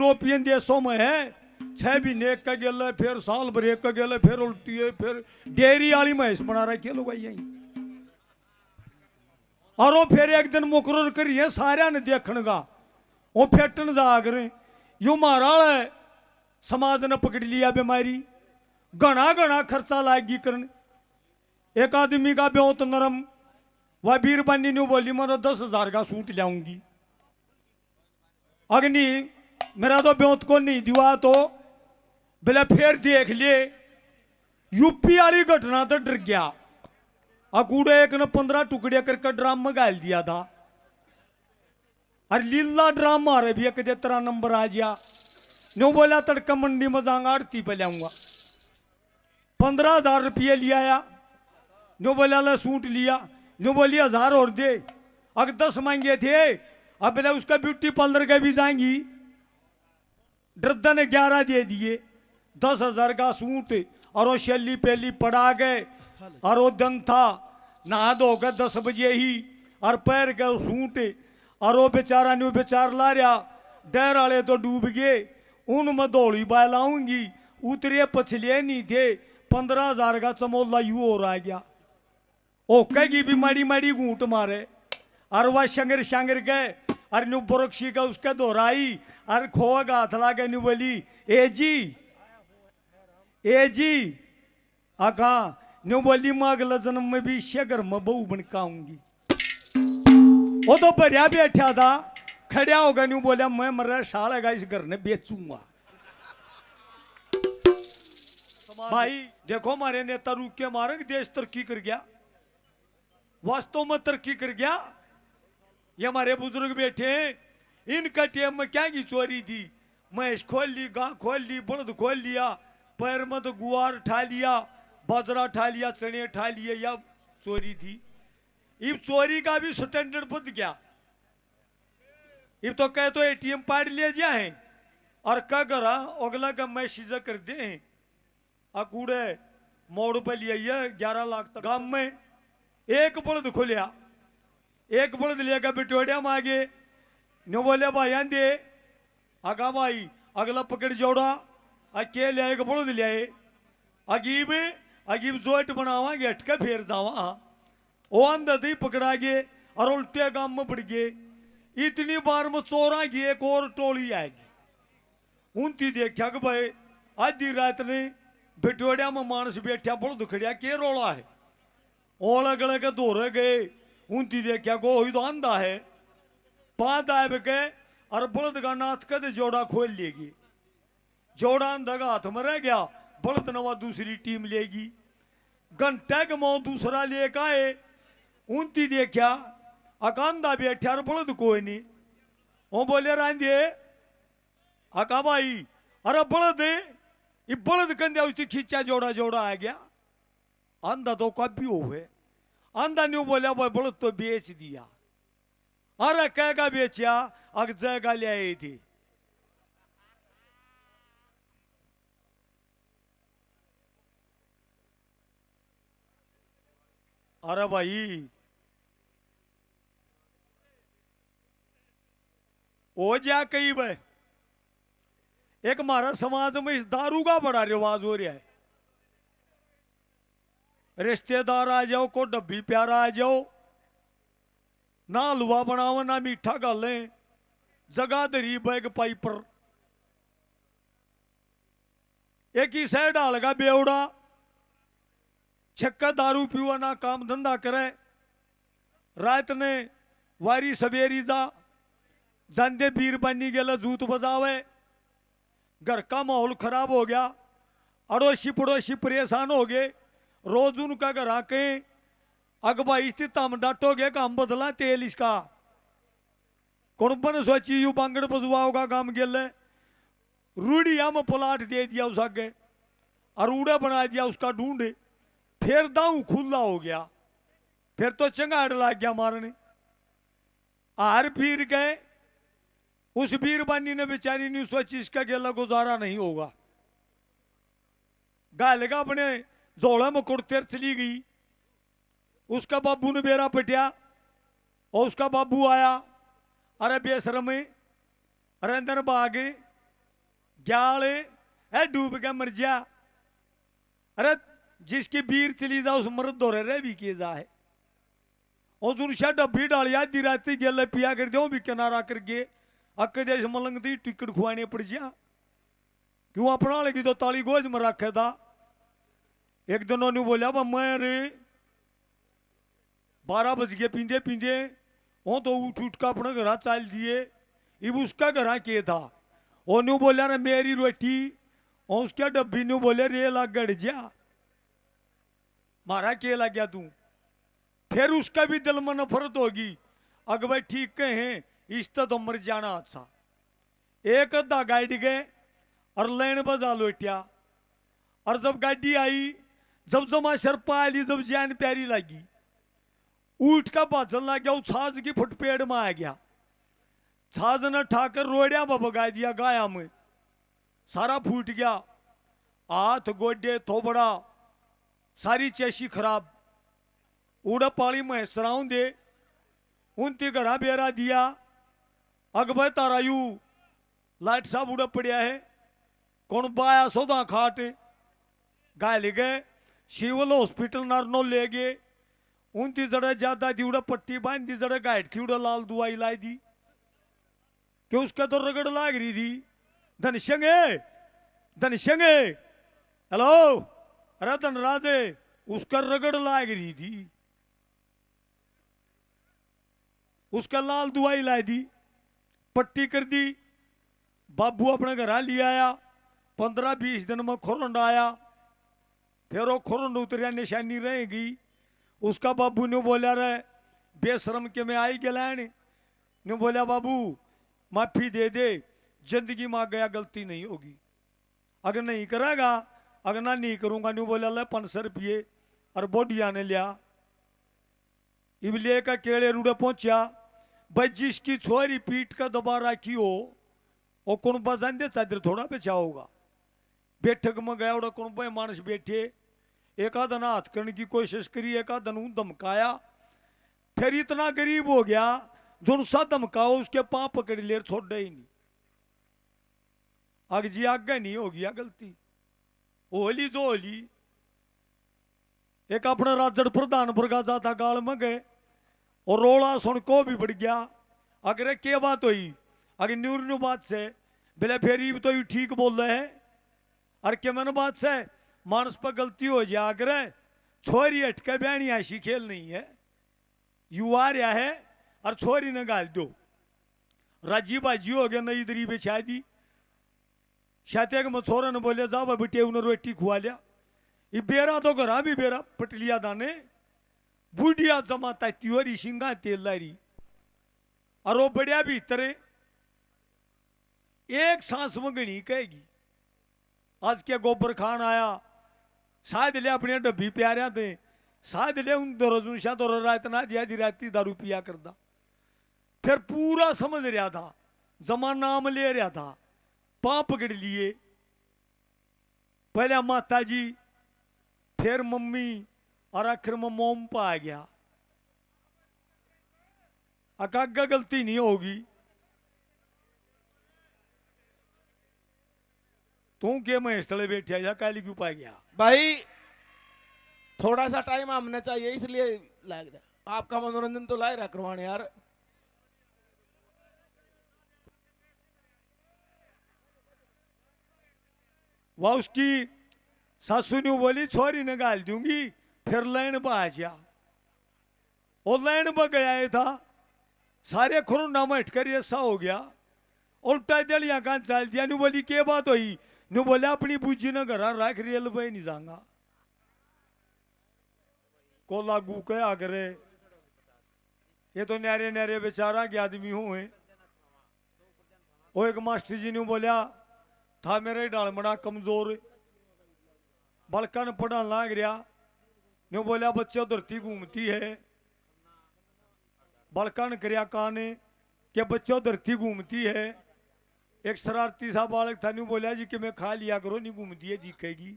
European देशों में है 6 महीने एक का गेल, फिर साल भर एक का गेल, फिर उल्टी है, फिर डेयरी वाली भैंस बना रखी लोग यही। और वो फिर एक दिन मुकर्रर करिए सारे ने देखने का, वो फेटन जाग रहे यू मारा है। समाज ने पकड़ लिया बीमारी, घना घना खर्चा लाएगी करने। एक आदमी का ब्योत नरम, वह बीरबानी ने बोली मैं 10,000 का सूट लाऊंगी। अग्नि मेरा तो ब्योत को नहीं दिवा तो बोले फिर देख लिए। यूपी वाली घटना तो डर गया। अकूड़े एक ने 15 टुकड़े करके ड्राम में गाल दिया था। और लीला ड्राम मारे भी एक 13 नंबर आ गया। न्यू बोला तड़का मंडी में जाऊंगा आड़ती पे लाऊंगा। 15,000 रुपये लिया। न्यू बोला ले सूट लिया। न्यू बोली 1,000 और दे। अगर 10 मांगे थे, अब बोले उसका ब्यूटी पार्लर के भी जाएंगी। ड्रद्दा ने 11 दे दिए। 10,000 का सूट और वो शैली पहली पड़ा गए। और वो दिन था नहा धोकर 10 बजे ही, और पैर के सूट और वो बेचारा न्यू बेचार ला रहा। डर वाले तो डूब गए। उनमें दौड़ी बाय लाऊंगी, उतरे पछले नहीं थे। 15,000 का चमोला यू और आ गया। ओ कहेगी भी माड़ी माड़ी घूट मारे। और वह शंगर शंगर गए और न्यू बरक्षी का उसका दोहराई और खोआ का हाथ ला के न्यू बोली ए जी आका। न्यू बोली मैं अगला जन्म में भी शगर में बहू बन के आऊंगी। वो तो भरिया बैठा था, खड़ा होगा न्यू बोला मैं मर सालेगा इस घर ने बेचूंगा। भाई देखो हमारे नेता रुक के मारे देश तरक्की कर गया, वास्तव में तरक्की कर गया। ये हमारे बुजुर्ग बैठे हैं, इनका टेम में क्या की चोरी थी। मैंस खोल ली, गां खोल ली, बड़द खोल लिया, पैर में तो गुआर ठा लिया, बाजरा ठा लिया, चने ठा लिए, या चोरी थी। इब चोरी का भी स्टैंडर्ड बद गया। इब तो कहे तो एटीएम पाड़ ले जाए और क्या करा अगला का मैसेज कर दे। अकूड़े मोड़ पे लिया 11 लाख तक। गांव में एक बड़द खुलिया, एक बड़द लेकर बिटोड़िया मांगे। न्यू बोले भाई दे। आगा भाई अगला पकड़ जोड़ा, अकेले एक बड़द ले अगीब अगीब जोट बनावांगे अटके फेर जावा। वो अंदर ही पकड़ा गए और उल्टे गांव में बढ़ गए। इतनी बार में चोरा की एक और टोली आएगी। उनती देखा कि भाई आधी रात ने बिटोड़िया में मानस बैठा बड़द खड़िया के रोला है। ओले गले के दौरे गए, उनती देखा को ही तो अंधा है। 5 आए के और बड़द का नाथ कर जोड़ा खोल लेगी। जोड़ा अंधा का हाथ में रह गया, बड़द नवा दूसरी टीम लेगी। घंटे के मो दूसरा लेकर आए, उनती देखा अकांधा बैठा और बड़द कोई नहीं। वो बोले रांधे अका भाई अरे बड़द ये बड़द कंधे उसकी खींचा जोड़ा जोड़ा आ गया। अंधा तो कभी हुए। अंधा न्यू बोला भाई बड़द तो बेच दिया। अरे कहेगा बेचा अग जगह ले आई थी। अरे भाई हो जा कई भाई। एक हमारा समाज में इस दारू का बड़ा रिवाज हो रहा है। रिश्तेदार आ जाओ, को डब्बी प्यारा आ जाओ, ना हलवा बनाओ ना मीठा गाले, जगह दरी बैग पाइपर। एक ही साइड डालगा बेवड़ा, छक्का दारू पीवा ना काम धंधा करे। रात ने वारी सवेरी जा जाते बीरबानी गेला जूत बजावे। घर का माहौल खराब हो गया, अड़ोसी पड़ोसी परेशान हो गए। रोज उनका घर आके अग भाई स्थित हम डांटोगे काम बदला तेल इसका। कौन सोची यू बांगड़ बजवा होगा काम गेले। रूढ़िया में प्लाट दे दिया उस आगे और रूढ़ा बना दिया उसका ढूंढे। फिर दाऊ खुला हो गया, फिर तो चंगाड़ लग गया मारने। हार फिर गए। उस बीरबानी ने बेचारी नहीं सोची इसका गेला गुजारा नहीं होगा। गालेगा अपने जोड़ा में कुड़तेर चली गई। उसका बाबू ने बेरा पटिया और उसका बाबू आया। अरे बेशरम अरे अंदर भागे ग्याल है डूब के मर जा। अरे जिसकी बीर चली जा उस मर्द दौरे रह भी किए जा है। और जुनशा डब्बी डालिया दी राती गेले पिया कर दो भी किनारा करके अक देश मलंग दी टिकट खुआने पड़ जा। क्यों अपना लगी तो ताली गोज में रखे था। एक दिन उन्होंने बोलिया मैं रे 12 बज गए पींदे पींदे वो तो उठ उठ का अपने घर चाल दिए। इब उसका घर के था ओनू बोलिया रे मेरी रोटी और उसके डब्बी नु बोले रे लग गड़ जा मारा के लग गया तू। फिर उसका भी दिल में नफरत होगी। अग भाई ठीक कहे इस तो मर जाना अच्छा। एक अद्धा गाड़ी गए और लेन बजा लोटिया। और जब गाड़ी आई जब जमा शर पाली जब जान प्यारी लगी उठ का भाजन लग गया। छाज की फुटपेड़ में आ गया। छाज ने ठाकर रोड़िया में भगा दिया गाया में सारा फूट गया। हाथ गोडे थोबड़ा सारी चेशी खराब। उड़ा पाली में सराऊ दे उनती घरा बेरा दिया। अग भाई तारा यू लाइट साहब उड़ा पड़िया है कौन बाया सौदा खाट गाय ले गए शिवल हॉस्पिटल नारनो ले गए। उनती जड़े ज्यादा दी उड़ा पट्टी बांध दी जड़े गाइड थी उड़ा लाल दुआई लाई दी कि उसका तो रगड़ लाग रही थी। धनशंगे हेलो अरे धनराजे उसका रगड़ लाग रही थी उसका लाल दुआई लाई दी पट्टी कर दी। बाबू अपने घर लिया आया 15-20 दिन में खुरंड आया। फिर वो खुरंड उतरिया निशानी रहेगी। उसका बाबू ने बोला रे बेशरम के में आई गलैन ने बोला बाबू माफी दे दे जिंदगी में गया गलती नहीं होगी। अगर नहीं करेगा अगर ना नहीं करूंगा नहीं बोला ले 500 रुपये और बोडिया ने लिया। इबले का केड़े रूढ़े पहुंचा भाई जिसकी छोरी पीठ का दबा रखी हो और कौन बजान दे चादर थोड़ा बेचा होगा। बैठक में गया उड़ा कौन भाई मानस बैठे एक आधा हाथ करने की कोशिश करी एक आधा धमकाया। फिर इतना गरीब हो गया जो सा धमकाओ उसके पांव पकड़ ले छोड़ ही नहीं। आग जी आगे नहीं हो गया गलती होली जो होली। एक अपने राजड़ प्रधान वर्गा जाता गाल में गए और रोला सुन को भी बढ़ गया। अगर क्या बात हुई अगर न्यूर न्यू बात से बोले फिर तो यू ठीक बोल रहे हैं और क्या मैंने बात से मानस पर गलती हो जाए अगर छोरी हटके बहनी ऐसी खेल नहीं है यू आ रहा है और छोरी ने गाल दो राजी बाजी हो गया नई दरी बिछा दी। शायद में छोरा ने बोले जा बेटे उन्हें रोटी खुआ लिया। ये बेरा तो घरा भी बेरा पटलिया दाने बूढ़िया जमाता त्योरी सिंगा तेल लारी और वो बढ़िया भीतर एक सांस में गणी कहेगी। आज क्या गोबर खान आया शायद ले अपने डब्बी प्यारिया थे शायद ले उन दो शायद रात ना दिया दी राती दारू पिया करता। फिर पूरा समझ रहा था जमाना नाम ले रहा था पांव पकड़ लिए। पहले माता जी फिर मम्मी और आखिर में मोम पा आ गया। अकागा गलती नहीं होगी तू के मैं स्थले बैठे जा काली क्यों पा गया भाई थोड़ा सा टाइम हमने चाहिए इसलिए लाग रहा आपका मनोरंजन तो लाए रहा करवाने यार। वह उसकी सासू ने बोली छोरी ने गाल दूंगी फिर लाइन पर आ जा। और लाइन पर गया था सारे खुरुंडा में हटकर ऐसा हो गया उल्टा दलिया कान चाल दिया। नु बोली के बात हुई नु बोला अपनी बूजी ने घर रख रेल पे नहीं जाऊंगा को लागू कया करे। ये तो न्यारे न्यारे बेचारा के आदमी हुए। वो एक मास्टर जी ने बोलिया था मेरे डाल बड़ा कमजोर बड़का ने पढ़ा लाग रहा ने बोलिया बच्चे धरती घूमती है। बड़का ने करया काने कि बच्चों धरती घूमती है। एक शरारती सा बालक था न्यू बोलिया जी कि मैं खा लिया करो नहीं घूमती है दिखेगी।